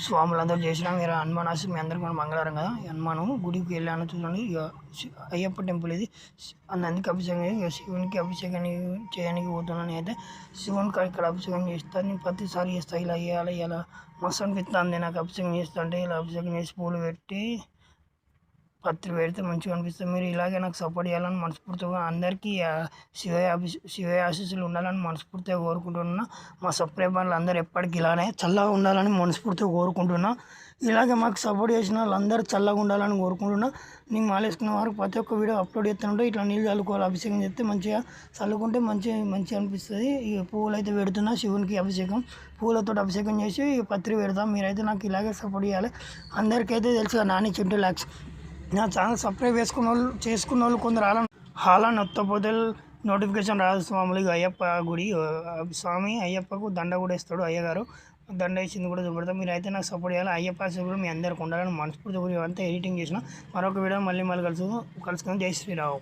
స్వాములందరూ చేసినా మీరు హనుమాన్ మీ అందరికీ మన మంగళవారం కదా. హనుమాను గుడికి వెళ్ళాను చూడండి. ఇక అయ్యప్ప టెంపుల్ ఇది. నందికి అభిషేకం ఇక శివునికి అభిషేకం చేయడానికి పోతున్నాను. అయితే శివునికి ఇక్కడ అభిషేకం చేస్తాను. నేను ప్రతిసారి చేస్తాను. ఇలా చేయాలి, ఇలా మస్తు అనిపిస్తుంది నాకు అభిషేకం చేస్తుంటే. ఇలా అభిషేకం చేసి పూలు పెట్టి పత్రి పెడితే మంచిగా అనిపిస్తుంది. మీరు ఇలాగే నాకు సపోర్ట్ చేయాలని మనస్ఫూర్తిగా అందరికీ శివయ్య ఆశీస్సులు ఉండాలని మనస్ఫూర్తిగా కోరుకుంటున్నా. మా సబ్స్క్రైబర్లు అందరూ ఎప్పటికీ ఇలానే చల్లగా ఉండాలని మనస్ఫూర్తిగా కోరుకుంటున్నా. ఇలాగే మాకు సపోర్ట్ చేసిన వాళ్ళందరూ చల్లగా ఉండాలని కోరుకుంటున్నా. నేను మాలేసుకున్న వారికి ప్రతి ఒక్క వీడియో అప్లోడ్ చేస్తుంటే ఇట్లా నీళ్ళు చల్లుకోవాలి. అభిషేకం చేస్తే మంచిగా చల్లుకుంటే మంచిగా అనిపిస్తుంది. ఈ పువ్వులు అయితే పెడుతున్నా శివునికి అభిషేకం. పూలతో అభిషేకం చేసి పత్రి పెడతాం. మీరైతే నాకు ఇలాగే సపోర్ట్ చేయాలి. అందరికైతే తెలుసు నాని చింటూ లాక్స్ నా ఛానల్ సబ్స్క్రైబ్ చేసుకున్న వాళ్ళు కొందరు హాలని నొత్తపోతే నోటిఫికేషన్ రాదు. స్వాములు అయ్యప్ప గుడి స్వామి అయ్యప్పకు దండ కూడా ఇస్తాడు అయ్యగారు. దండ వేసింది కూడా చూపెడతాం. మీరు అయితే నాకు సపోర్ట్ చేయాలి. అయ్యప్ప కూడా మీ అందరికి ఉండాలని మనస్ఫూర్తి గురి అంతా ఎడిటింగ్ చేసిన మరొక వీడియో మళ్ళీ కలుసుకుందాం. జై శ్రీరామ్.